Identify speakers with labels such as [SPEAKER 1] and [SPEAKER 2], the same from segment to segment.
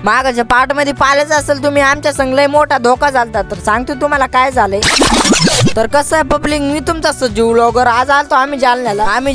[SPEAKER 1] मागाच्या part मध्ये पाहिलंच असेल तुम्ही, आमच्या संग लय मोठा धोका झालता. तर सांगतो तुम्हाला काय झालंय. तर कसं आहे पब्लिक, मी तुमचा सजीव व्लॉगर. आज आलतो आम्ही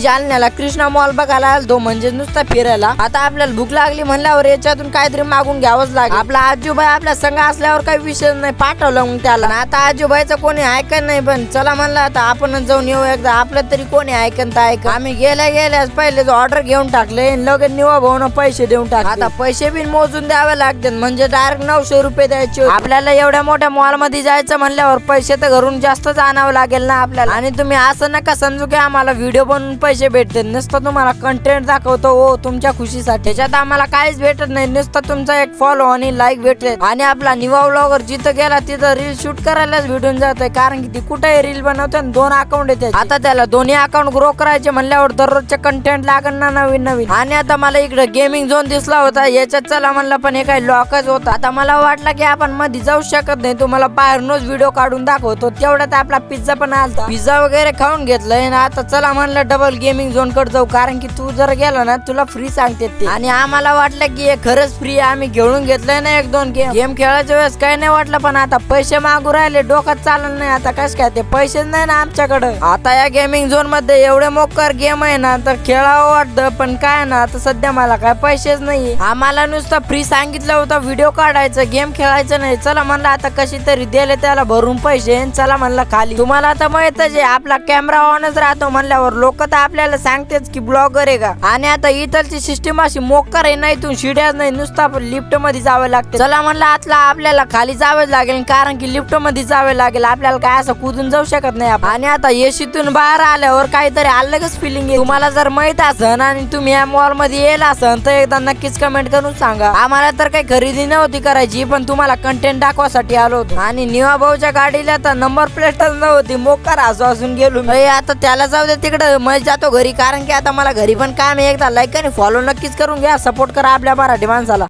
[SPEAKER 1] जालन्याला कृष्णा मॉल बघायला आलतो, म्हणजे नुसता फिरायला. आता आपल्याला भूक लागली म्हणल्यावर याच्यातून काहीतरी मागून घ्यावंच लागेल. आपला आजूबाई आपल्या संघ असल्यावर काही विषय नाही, पाठवलं मग त्याला. आता आजूबाईचं कोणी ऐकत नाही, पण चला म्हणलं आता आपण जाऊन येऊ एकदा. आपलं तरी कोणी ऐकन तर ऐक. आम्ही गेल्याच पहिले ऑर्डर घेऊन टाकले, लगेच निवा भाऊन पैसे देऊन टाकले. आता पैसे बी मोजून द्यावे लागतात, म्हणजे डायरेक्ट 900 रुपये द्यायचे. आपल्याला एवढ्या मोठ्या मॉल मध्ये जायचं म्हणल्यावर पैसे तर घरून जास्तच आणावं लागेल ना आपल्याला. आणि तुम्ही असं नका समजू की आम्हाला व्हिडिओ बनवून पैसे भेटते. नुसतं तुम्हाला कंटेंट दाखवतो हो तुमच्या खुशीसाठी, त्याच्यात आम्हाला काहीच भेटत नाही. नुसतं तुमचा एक फॉलो आणि लाईक भेटले. आणि आपला निवा व्लॉगर जिथं गेला तिथं रील शूट करायलाच भेटून जातोय, कारण की ती कुठेही रील बनवते. 2 अकाउंट येते. आता त्याला दोन्ही अकाउंट ग्रो करायचे म्हणल्यावर दररोजचे कंटेंट लागण ना नवीन. आणि आता मला इकडे गेमिंग झोन दिसला होता, याच्यात चला म्हणलं, पण हे काही लॉकच होता. आता मला वाटलं की आपण मध्ये जाऊ शकत नाही, तुम्हाला बाहेरूनच व्हिडिओ काढून दाखवतो. तेवढ्यात आपला पिझ्झा पण आलता. पिझ्झा वगैरे खाऊन घेतलंय ना. आता चला म्हणलं डबल गेमिंग झोन कडे जाऊ, कारण की तू जर गेला ना तुला फ्री सांगते ते. आणि आम्हाला वाटलं की हे खरंच फ्री. आम्ही घेऊन घेतलंय ना 1-2 गेम खेळायच्या वेळेस काही नाही वाटलं, पण आता पैसे मागू राहिले, डोक्यात चाललं नाही. आता कस काय, ते पैसेच नाही ना आमच्याकडे. आता या गेमिंग झोन मध्ये एवढे मोकार गेम आहे ना, तर खेळावं वाटतं, पण काय ना आता सध्या मला काय पैसेच नाही. आम्हाला नुसतं फ्री सांगितलं होतं व्हिडिओ काढायचं, गेम खेळायचं नाही. चला म्हणलं आता कशी तरी दिले त्याला भरून पैसे, चला म्हणलं खाली. तुम्हाला आता माहितच आहे आपला कॅमेरा ऑनच राहतो म्हणल्यावर लोक तर आपल्याला सांगतेच की ब्लॉगर आहे का. आणि आता इथलची सिस्टीम अशी मोकार आहे, नाही तू शिड्याच नाही, नुसता लिफ्ट मध्ये जावं लागतं. चला म्हणलं आतला आपल्याला खाली जावं लागेल, कारण की लिफ्ट मध्ये जावं लागेल. आपल्याला काय असं कूदून जाऊ शकत नाही. आणि आता एसीतून बाहेर आल्यावर काहीतरी अलगच फिलिंग आहे. तुम्हाला जर माहित असन आणि तुम्ही या मॉल मध्ये येला असन तर एकदा नक्कीच कमेंट करून सांगा. आम्हाला तर काही खरेदी नव्हती करायची, पण तुम्हाला कंटेंट दाखवासाठी आलो होतो. आणि निवा भाऊच्या गाडीला तर नंबर प्लेटच नव्हती, मोकार असून गेलो. आता त्याला जाऊ दे तिकडे, मग जातो घरी, कारण की आता मला घरी पण काम आहे. एकदा लाईक आणि फॉलो नक्कीच करून घ्या, सपोर्ट करा आपल्या मराठी माणसाला.